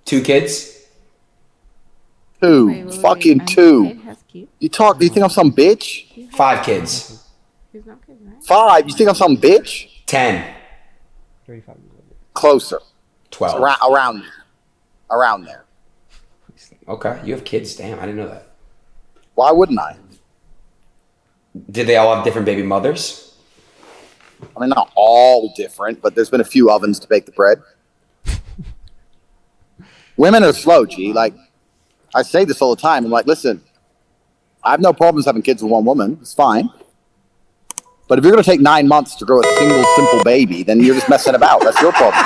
2 kids? Two. Fucking two. You think I'm some bitch? 5 kids. He's not kids, right? 5. You think I'm some bitch? 10. 35 years old. Closer. It's 12. around there. Okay, you have kids. Damn, I didn't know that. Why wouldn't I? Did they all have different baby mothers? I mean, not all different, but there's been a few ovens to bake the bread. Women are slow, G. Like, I say this all the time. I'm like, listen, I have no problems having kids with one woman. It's fine. But if you're going to take 9 months to grow a single, simple baby, then you're just messing about. That's your problem.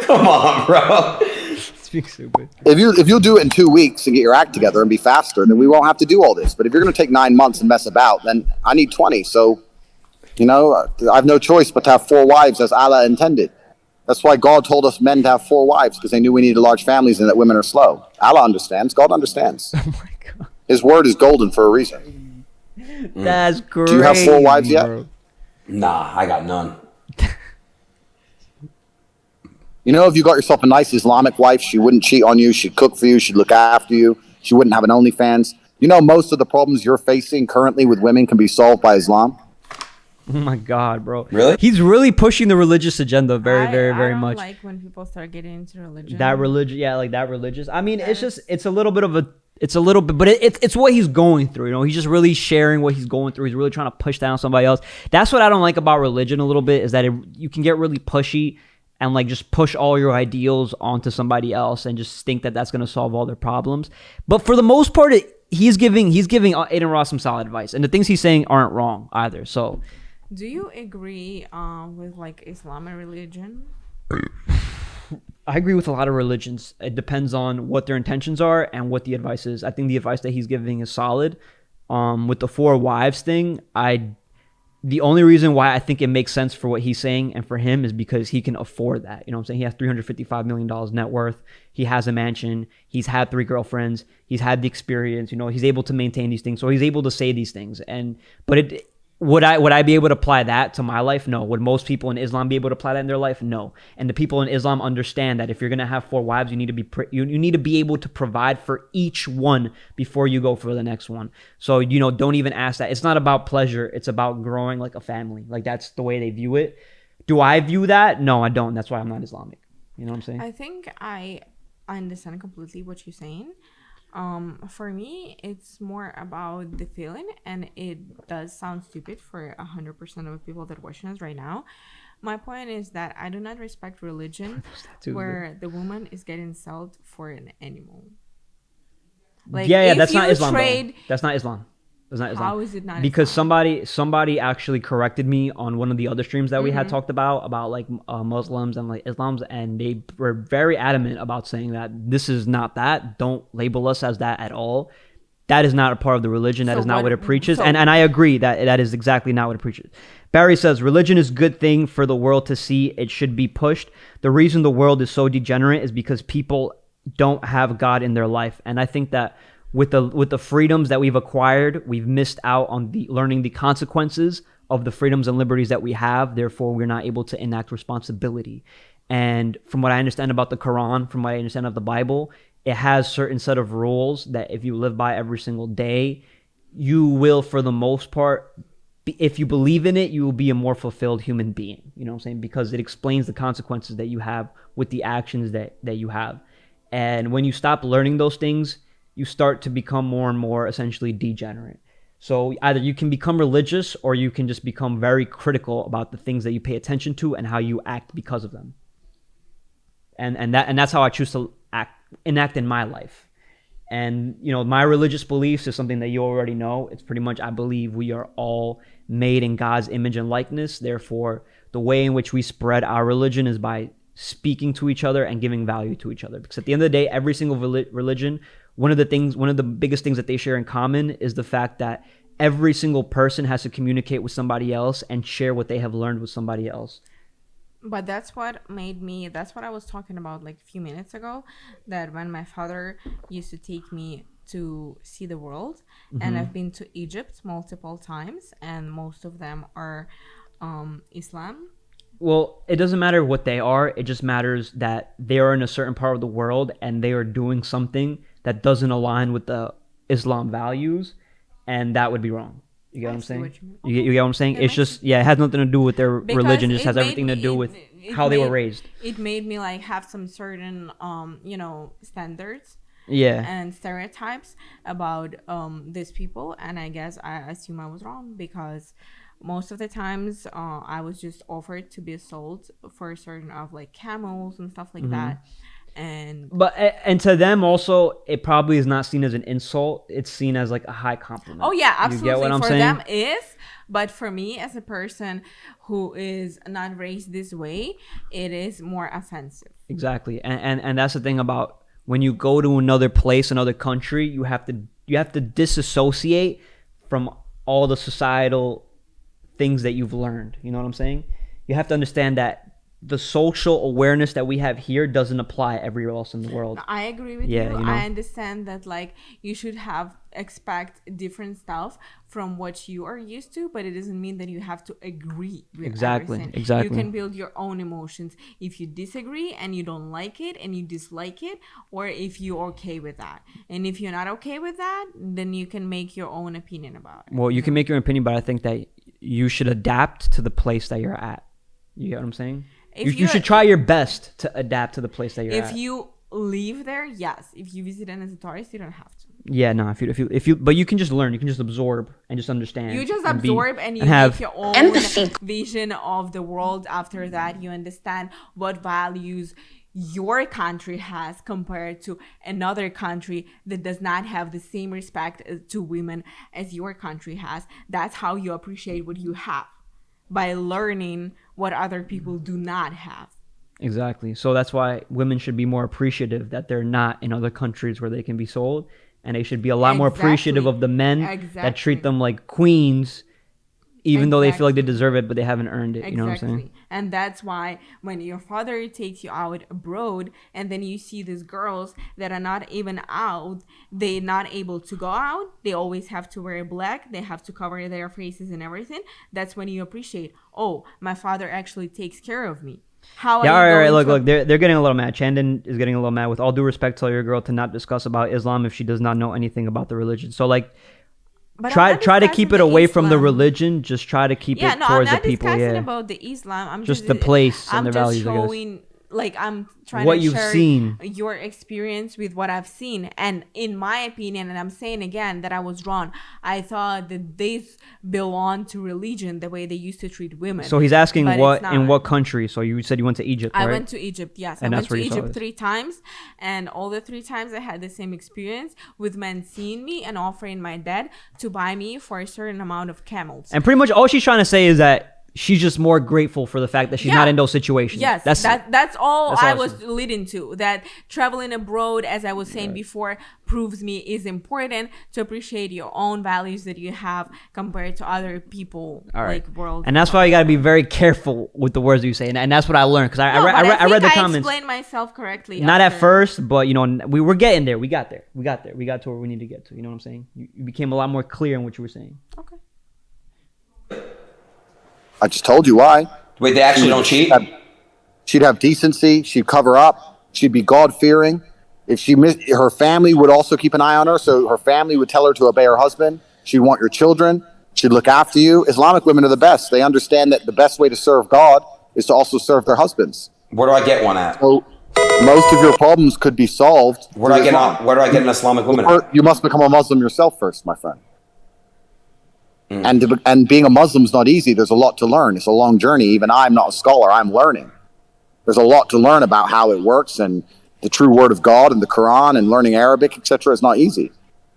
Come on, bro. Speak stupid. If you'll do it in 2 weeks and get your act together and be faster, then we won't have to do all this. But if you're going to take 9 months and mess about, then I need 20. So, I have no choice but to have 4 wives as Allah intended. That's why God told us men to have 4 wives, because they knew we needed large families and that women are slow. Allah understands. God understands. Oh my God. His word is golden for a reason. That's great. Do you have 4 wives yet? Bro. Nah, I got none. If you got yourself a nice Islamic wife, she wouldn't cheat on you. She'd cook for you. She'd look after you. She wouldn't have an OnlyFans. Most of the problems you're facing currently with women can be solved by Islam. Oh my God, bro. Really? He's really pushing the religious agenda very, very, very I don't much. like when people start getting into religion. That religion, yeah, like that religious. I mean, it's a little bit, but it's what he's going through. He's just really sharing what he's going through. He's really trying to push down somebody else. That's what I don't like about religion a little bit, is that you can get really pushy and like just push all your ideals onto somebody else and just think that that's going to solve all their problems. But for the most part, he's giving Aiden Ross some solid advice, and the things he's saying aren't wrong either. So, do you agree with like Islamic religion? I agree with a lot of religions. It depends on what their intentions are and what the advice is. I think the advice that he's giving is solid. With the 4 wives thing, the only reason why I think it makes sense for what he's saying and for him is because he can afford that. You know what I'm saying? He has $355 million net worth. He has a mansion. He's had 3 girlfriends. He's had the experience. He's able to maintain these things. So he's able to say these things. Would I be able to apply that to my life? No. Would most people in Islam be able to apply that in their life? No. And the people in Islam understand that if you're going to have 4 wives, you need to be able to provide for each one before you go for the next one. So, don't even ask that. It's not about pleasure. It's about growing like a family. Like, that's the way they view it. Do I view that? No, I don't. That's why I'm not Islamic. You know what I'm saying? I think I understand completely what you're saying. For me, it's more about the feeling, and it does sound stupid for 100% of the people that are watching us right now. My point is that I do not respect religion where the woman is getting sold for an animal. Like, that's not Islam. That's not Islam. That's not Islam. How is it not because Islam? somebody actually corrected me on one of the other streams that we had talked about like Muslims and like Islams, and they were very adamant about saying that this is not that. Don't label us as that at all. That is not a part of the religion. That is not what it preaches. And I agree that is exactly not what it preaches. Barry says, religion is a good thing for the world to see. It should be pushed. The reason the world is so degenerate is because people don't have God in their life. And I think that with the freedoms that we've acquired, we've missed out on learning the consequences of the freedoms and liberties that we have. Therefore, we're not able to enact responsibility. And from what I understand about the Quran, from what I understand of the Bible, it has certain set of rules that if you live by every single day, you will, for the most part, if you believe in it, you will be a more fulfilled human being. You know what I'm saying? Because it explains the consequences that you have with the actions that you have. And when you stop learning those things, you start to become more and more essentially degenerate. So either you can become religious, or you can just become very critical about the things that you pay attention to and how you act because of them. And that's how I choose to enact in my life. And my religious beliefs is something that you already know. It's pretty much, I believe we are all made in God's image and likeness. Therefore, the way in which we spread our religion is by speaking to each other and giving value to each other. Because at the end of the day, every single religion, one of the biggest things that they share in common is the fact that every single person has to communicate with somebody else and share what they have learned with somebody else. But that's what I was talking about like a few minutes ago, that when my father used to take me to see the world, and I've been to Egypt multiple times, and most of them are Islam. Well, it doesn't matter what they are. It just matters that they are in a certain part of the world and they are doing something that doesn't align with the Islam values, and that would be wrong. You get what I'm saying? You get what I'm saying? It's just, yeah, it has nothing to do with their religion. It just has everything to do with how they were raised. It made me like have some certain, standards. Yeah. And stereotypes about these people, and I guess I assume I was wrong because most of the times I was just offered to be sold for a certain of like camels and stuff like that. And to them also, it probably is not seen as an insult. It's seen as like a high compliment. Oh yeah, absolutely. You get what I'm for saying? them is, but for me as a person who is not raised this way, it is more offensive. Exactly, and that's the thing about when you go to another place, another country, you have to disassociate from all the societal things that you've learned. You know what I'm saying? You have to understand that the social awareness that we have here doesn't apply everywhere else in the world. I agree with you. I understand that like you should expect different stuff from what you are used to, but it doesn't mean that you have to agree with everything. Exactly. You can build your own emotions if you disagree and you don't like it and you dislike it, or if you're okay with that. And if you're not okay with that, then you can make your own opinion about it. Well, you can make your opinion, but I think that you should adapt to the place that you're at. You get what I'm saying? You should try your best to adapt to the place that you're at. If you live there, yes. If you visit as a tourist, you don't have to. Yeah, no. If you, but you can just learn. You can just absorb and just understand. You just absorb and you have make your own vision of the world. After that, you understand what values your country has compared to another country that does not have the same respect to women as your country has. That's how you appreciate what you have, by learning what other people do not have. Exactly. So that's why women should be more appreciative that they're not in other countries where they can be sold, and they should be a lot more appreciative of the men that treat them like queens, even though they feel like they deserve it, but they haven't earned it. You know what I'm saying? And that's why when your father takes you out abroad and then you see these girls that are not even out, they're not able to go out, they always have to wear black, they have to cover their faces and everything. That's when you appreciate, oh, my father actually takes care of me. All right. Look, they're getting a little mad. Chandon is getting a little mad. With all due respect, tell your girl to not discuss about Islam if she does not know anything about the religion. So like, try to keep it away from the religion. Just try to keep it towards the people. I'm not discussing about the Islam. I'm just the place and the values. I'm just showing, like, I'm trying what to you've share seen, your experience with what I've seen. And in my opinion, and I'm saying again that I was wrong, I thought that this belonged to religion the way they used to treat women. So he's asking in what country? So you said you went to Egypt, right? I went to Egypt, yes. And I went to Egypt 3 times, and all the 3 times I had the same experience with men seeing me and offering my dad to buy me for a certain amount of camels. And pretty much all she's trying to say is that she's just more grateful for the fact that she's not in those situations. Yes, that's all I was leading to. That traveling abroad, as I was saying before, proves me is important to appreciate your own values that you have compared to other people, like world. And that's why you got to be very careful with the words that you say. And that's what I learned because I read the comments. I explained myself correctly. Not at first, but we were getting there. We got there. We got to where we need to get to. You know what I'm saying? You became a lot more clear in what you were saying. Okay. I just told you why. Wait, they actually don't cheat? She'd have decency. She'd cover up. She'd be God-fearing. If she missed, her family would also keep an eye on her. So her family would tell her to obey her husband. She'd want your children. She'd look after you. Islamic women are the best. They understand that the best way to serve God is to also serve their husbands. Where do I get one at? So most of your problems could be solved. Where do I get an Islamic woman at? You must become a Muslim yourself first, my friend. And being a Muslim is not easy. There's a lot to learn. It's a long journey. Even I'm not a scholar. I'm learning. There's a lot to learn about how it works, and the true word of God and the Quran and learning Arabic, etc. is not easy.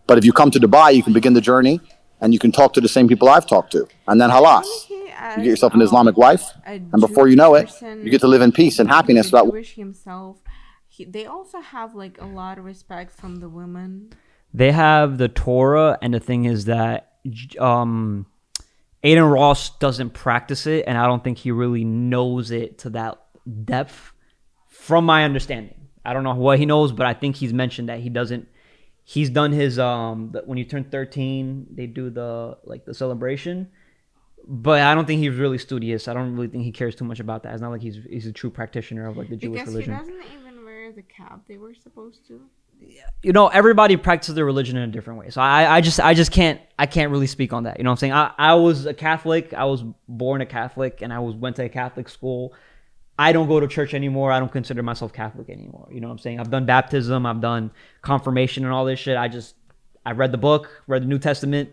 But if you come to Dubai, you can begin the journey and you can talk to the same people I've talked to. And then halas, you get yourself an Islamic wife, and before you know it, you get to live in peace and happiness. They also have like a lot of respect from the women. They have the Torah, and the thing is that Aiden Ross doesn't practice it, and I don't think he really knows it to that depth, from my understanding. I don't know what he knows, but I think he's mentioned that he doesn't. He's done his when you turn 13, they do the celebration but I don't think he's really studious. I don't really think he cares too much about that. It's not like he's a true practitioner of like the Jewish Because religion. he doesn't even wear the cap they were supposed to. You know, everybody practices their religion in a different way. So I just can't really speak on that. You know what I'm saying? I was a Catholic. I was born a Catholic, and went to a Catholic school. I don't go to church anymore. I don't consider myself Catholic anymore. You know what I'm saying? I've done baptism. I've done confirmation and all this shit. I read the book, read the New Testament.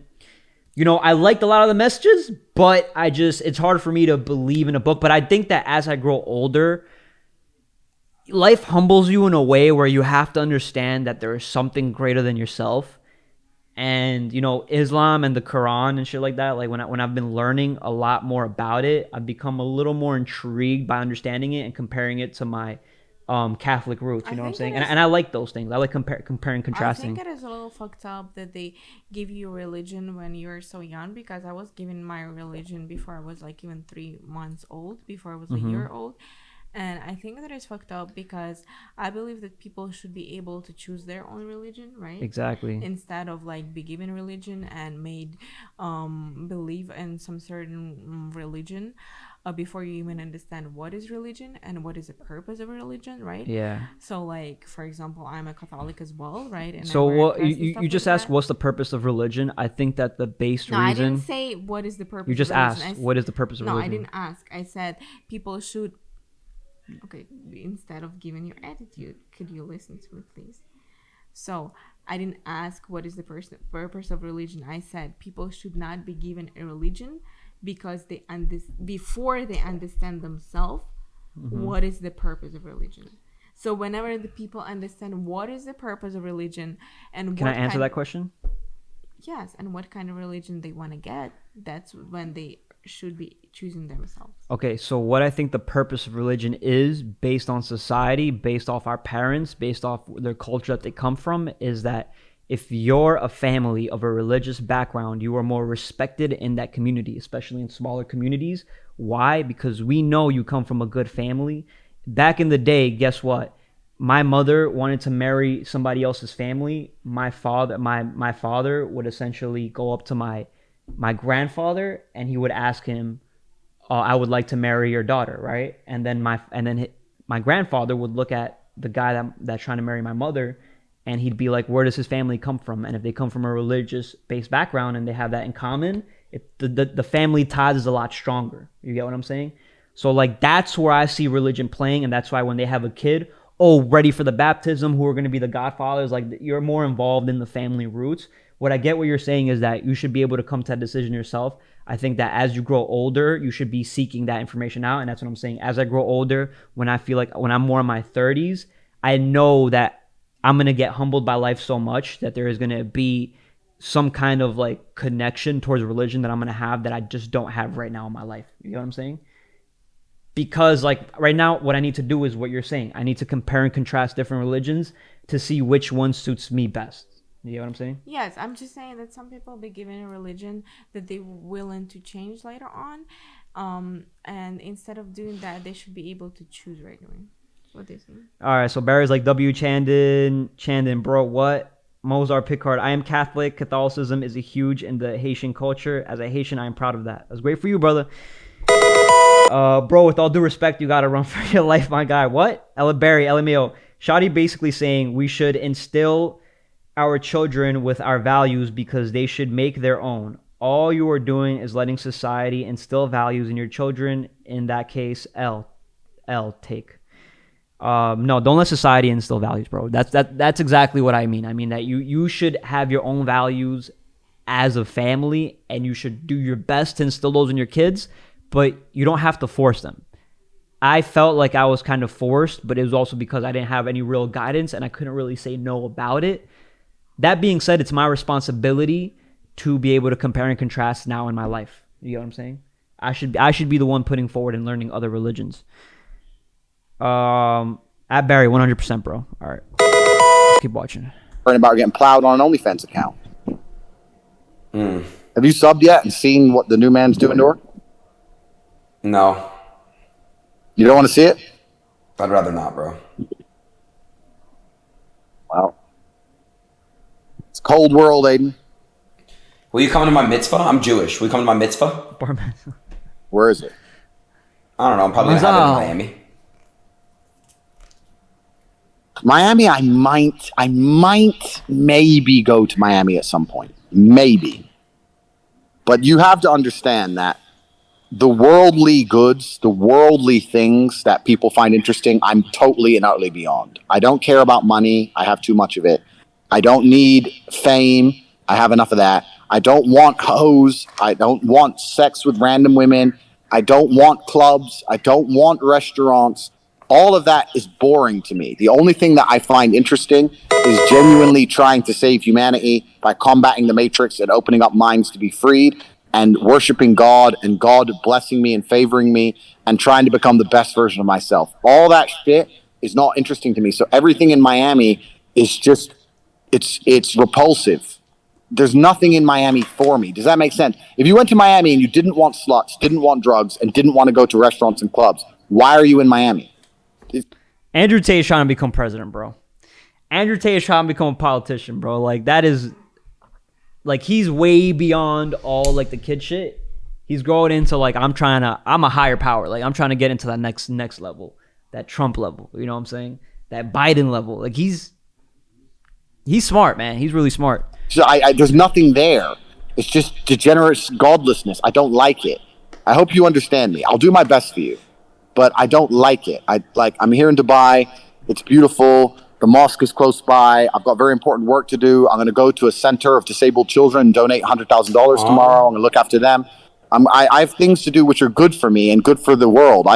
You know, I liked a lot of the messages, but it's hard for me to believe in a book. But I think that as I grow older, life humbles you in a way where you have to understand that there is something greater than yourself. And, you know, Islam and the Quran and shit like that, like when I've been learning a lot more about it, I've become a little more intrigued by understanding it and comparing it to my Catholic roots. You know what I'm saying? And I like those things. I like comparing, contrasting. I think it is a little fucked up that they give you religion when you're so young, because I was given my religion before I was like even 3 months old, before I was a year old. And I think that is fucked up, because I believe that people should be able to choose their own religion, right? Exactly. Instead of like be given religion and made believe in some certain religion before you even understand what is religion and what is the purpose of religion, right? Yeah. So like, for example, I'm a Catholic as well, right? And so what you just asked, what's the purpose of religion? I think that the base reason. I didn't say what is the purpose. You just asked what is the purpose of religion. No, I didn't ask. I said people should. Okay, instead of giving your attitude, could you listen to me, please? So I didn't ask what is the purpose of religion. I said people should not be given a religion because before they understand themselves what is the purpose of religion. So whenever the people understand what is the purpose of religion and can I answer that question? Yes, and what kind of religion they want to get, that's when they should be choosing themselves. Okay, so what I think the purpose of religion is, based on society, based off our parents, based off their culture that they come from, is that if you're a family of a religious background, you are more respected in that community, especially in smaller communities. Why? Because we know you come from a good family. Back in the day, guess what? My mother wanted to marry somebody else's family. My father would essentially go up to my grandfather, and he would ask him, I would like to marry your daughter, right? And then my grandfather would look at the guy that's trying to marry my mother, and he'd be like, where does his family come from? And if they come from a religious based background and they have that in common, the family ties is a lot stronger. You get what I'm saying? So like, that's where I see religion playing. And that's why when they have a kid, ready for the baptism, who are going to be the godfathers, like you're more involved in the family roots. What I get what you're saying is that you should be able to come to that decision yourself. I think that as you grow older, you should be seeking that information out. And that's what I'm saying. As I grow older, when I'm more in my 30s, I know that I'm going to get humbled by life so much that there is going to be some kind of like connection towards religion that I'm going to have that I just don't have right now in my life. You know what I'm saying? Because like right now, what I need to do is what you're saying. I need to compare and contrast different religions to see which one suits me best. You know what I'm saying? Yes, I'm just saying that some people be given a religion that they're willing to change later on. And instead of doing that, they should be able to choose regularly. What do you think? All right, so Barry's like, W. Chandon, bro, what? Mozart Picard, I am Catholic. Catholicism is a huge in the Haitian culture. As a Haitian, I am proud of that. That's great for you, brother. Bro, with all due respect, you gotta run for your life, my guy. What? Barry, LMAO. Shadi basically saying we should instill our children with our values because they should make their own. All you are doing is letting society instill values in your children. In that case, take. No, don't let society instill values, bro. That's exactly what I mean. I mean that you should have your own values as a family, and you should do your best to instill those in your kids, but you don't have to force them. I felt like I was kind of forced, but it was also because I didn't have any real guidance and I couldn't really say no about it. That being said, it's my responsibility to be able to compare and contrast now in my life. You know what I'm saying? I should be the one putting forward and learning other religions. At Barry, 100%, bro. All right. Let's keep watching. Worrying about getting plowed on an OnlyFans account. Have you subbed yet and seen what the new man's doing to her? No. You don't want to see it? I'd rather not, bro. Wow. It's a cold world, Aiden. Will you come to my mitzvah? I'm Jewish. Will you come to my mitzvah? Bar mitzvah. Where is it? I don't know. I'm probably gonna have it in Miami. Miami, I might maybe go to Miami at some point. Maybe. But you have to understand that the worldly goods, the worldly things that people find interesting, I'm totally and utterly beyond. I don't care about money. I have too much of it. I don't need fame. I have enough of that. I don't want hoes. I don't want sex with random women. I don't want clubs. I don't want restaurants. All of that is boring to me. The only thing that I find interesting is genuinely trying to save humanity by combating the matrix and opening up minds to be freed and worshiping God and God blessing me and favoring me and trying to become the best version of myself. All that shit is not interesting to me. So everything in Miami is just, it's repulsive. There's nothing in Miami for me. Does that make sense? If you went to Miami and you didn't want sluts, didn't want drugs, and didn't want to go to restaurants and clubs, why are you in Miami? Andrew Tate is trying to become president, bro. Andrew Tate is trying to become a politician, bro. Like, that is, like, he's way beyond all, like, the kid shit. He's growing into, like, I'm a higher power. Like, I'm trying to get into that next level, that Trump level. You know what I'm saying? That Biden level. Like, he's smart, man. He's really smart. So there's nothing there. It's just degenerate godlessness. I don't like it. I hope you understand me. I'll do my best for you, but I don't like it. I'm here in Dubai. It's beautiful. The mosque is close by. I've got very important work to do. I'm going to go to a center of disabled children and donate $100,000 tomorrow. I'm going to look after them. I have things to do which are good for me and good for the world.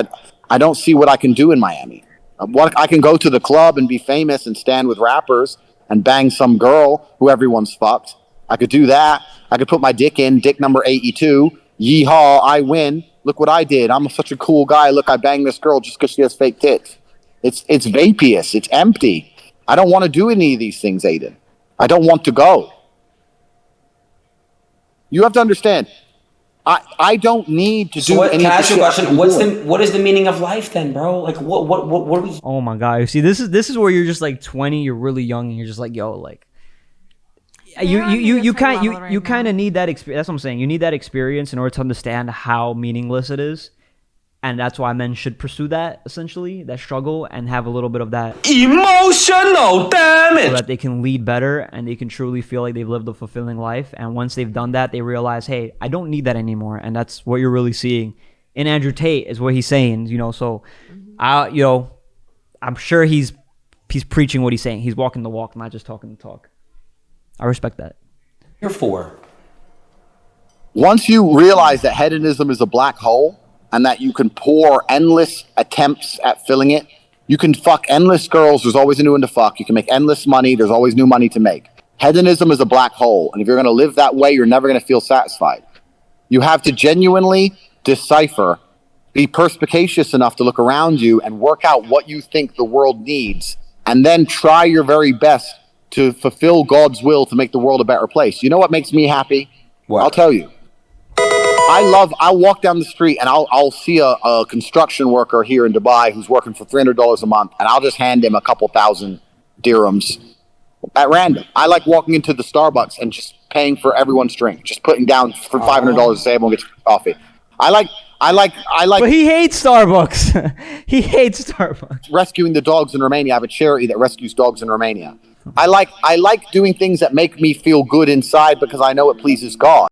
I don't see what I can do in Miami. What I can go to the club and be famous and stand with rappers and bang some girl who everyone's fucked. I could do that. I could put my dick in, dick number 82. Yeehaw, I win. Look what I did. I'm such a cool guy. Look, I banged this girl just because she has fake tits. It's vaporous. It's empty. I don't want to do any of these things, Aiden. I don't want to go. You have to understand. I don't need to do anything. Can I ask you a question? What is the meaning of life then, bro? Like what are we? Oh my god! See, this is where you're just like 20, you're really young, and you're just like, yo, like, you kind of need that experience. That's what I'm saying. You need that experience in order to understand how meaningless it is, and that's why men should pursue that, essentially, that struggle, and have a little bit of that Emotional damage, so that they can lead better and they can truly feel like they've lived a fulfilling life. And once they've done that, they realize, hey, I don't need that anymore. And that's what you're really seeing in Andrew Tate, is what he's saying. You know, so I'm sure he's preaching what he's saying. He's walking the walk, not just talking the talk. I respect that. You're for. Once you realize that hedonism is a black hole and that you can pour endless attempts at filling it, you can fuck endless girls. There's always a new one to fuck. You can make endless money. There's always new money to make. Hedonism is a black hole. And if you're going to live that way, you're never going to feel satisfied. You have to genuinely decipher, be perspicacious enough to look around you and work out what you think the world needs, and then try your very best to fulfill God's will to make the world a better place. You know what makes me happy? What? I'll tell you. I'll walk down the street and I'll see a construction worker here in Dubai who's working for $300 a month, and I'll just hand him a couple thousand dirhams at random. I like walking into the Starbucks and just paying for everyone's drink, just putting down for $500 to say everyone gets coffee. I like. But he hates Starbucks. He hates Starbucks. Rescuing the dogs in Romania. I have a charity that rescues dogs in Romania. I like doing things that make me feel good inside because I know it pleases God.